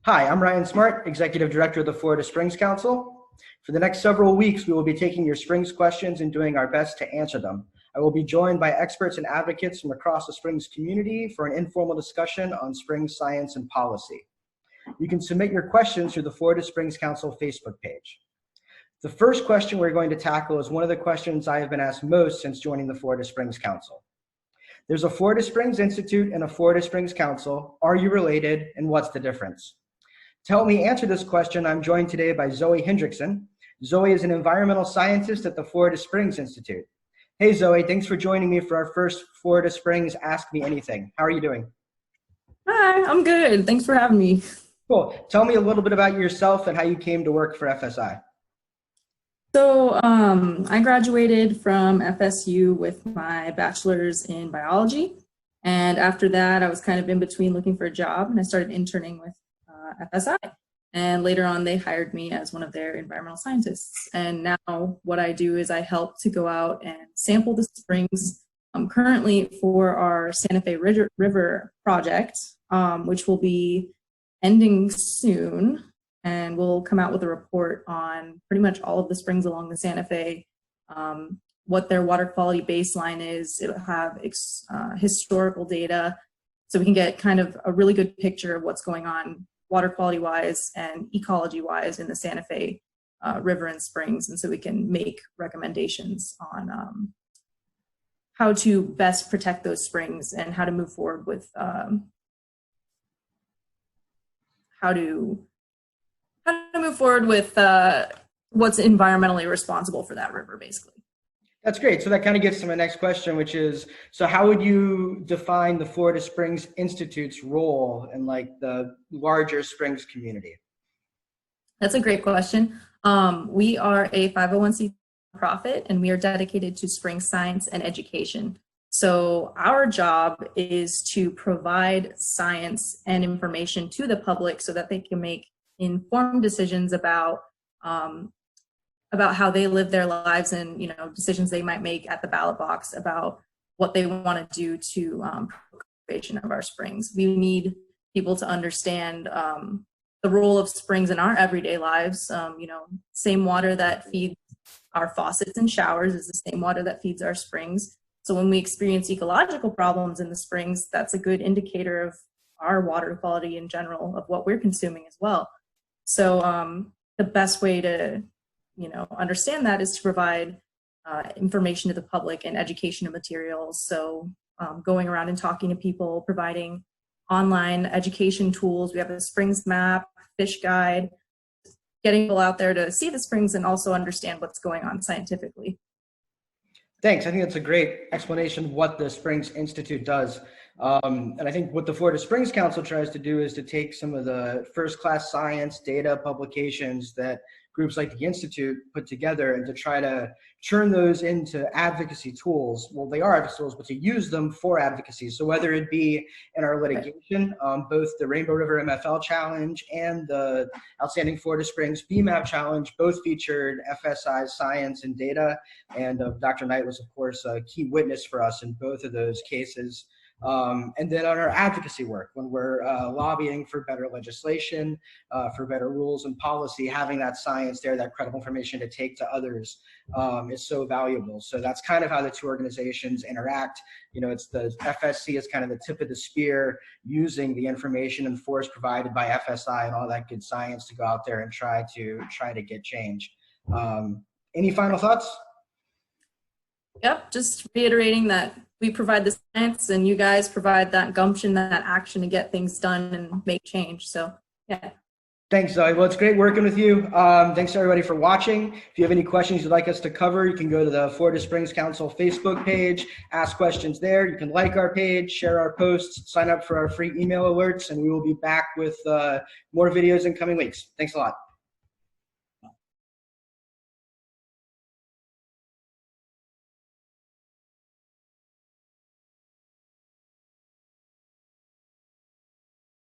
Hi, I'm Ryan Smart, Executive Director of the Florida Springs Council. For the next several weeks, we will be taking your Springs questions and doing our best to answer them. I will be joined by experts and advocates from across the Springs community for an informal discussion on Springs science and policy. You can submit your questions through the Florida Springs Council Facebook page. The first question we're going to tackle is one of the questions I have been asked most since joining the Florida Springs Council. There's a Florida Springs Institute and a Florida Springs Council. Are you related, and what's the difference? To help me answer this question, I'm joined today by Zoe Hendrickson. Zoe is an environmental scientist at the Florida Springs Institute. Hey Zoe, thanks for joining me for our first Florida Springs Ask Me Anything. How are you doing? Hi, I'm good. Thanks for having me. Cool. Tell me a little bit about yourself and how you came to work for FSI. I graduated from FSU with my bachelor's in biology. And after that, I was kind of in between looking for a job, and I started interning with FSI. And later on, they hired me as one of their environmental scientists. And now what I do is I help to go out and sample the springs currently for our Santa Fe River project, which will be ending soon. And we'll come out with a report on pretty much all of the springs along the Santa Fe, what their water quality baseline is. It'll have historical data, so we can get kind of a really good picture of what's going on water quality wise and ecology wise in the Santa Fe River and springs. And so we can make recommendations on how to best protect those springs and how to move forward with what's environmentally responsible for that river, basically. That's great. So that kind of gets to my next question, which is, so how would you define the Florida Springs Institute's role in like the larger Springs community? That's a great question. We are a 501c nonprofit, and we are dedicated to spring science and education. So our job is to provide science and information to the public so that they can make informed decisions about how they live their lives, and decisions they might make at the ballot box about what they want to do to conservation of our springs. We need people to understand the role of springs in our everyday lives. Same water that feeds our faucets and showers is the same water that feeds our springs. So when we experience ecological problems in the springs, that's a good indicator of our water quality in general, of what we're consuming as well. So the best way to understand that is to provide information to the public and educational materials. So going around and talking to people, providing online education tools. We have a springs map, fish guide, getting people out there to see the springs and also understand what's going on scientifically. Thanks. I think that's a great explanation of what the Springs Institute does. And I think what the Florida Springs Council tries to do is to take some of the first-class science data publications that groups like the Institute put together and to try to turn those into advocacy tools. Well, they are advocacy tools, but to use them for advocacy. So whether it be in our litigation, both the Rainbow River MFL Challenge and the Outstanding Florida Springs BMAP Challenge both featured FSI science and data. And Dr. Knight was, of course, a key witness for us in both of those cases. And then on our advocacy work, when we're lobbying for better legislation, for better rules and policy, having that science there, that credible information to take to others is so valuable. So that's kind of how the two organizations interact. It's the FSC is kind of the tip of the spear, using the information and force provided by FSI and all that good science to go out there and try to get change. Any final thoughts? Yep, just reiterating that we provide the science and you guys provide that gumption, that action to get things done and make change. So, yeah. Thanks, Zoe. Well, it's great working with you. Thanks everybody for watching. If you have any questions you'd like us to cover, you can go to the Florida Springs Council Facebook page, ask questions there. You can like our page, share our posts, sign up for our free email alerts, and we will be back with more videos in coming weeks. Thanks a lot.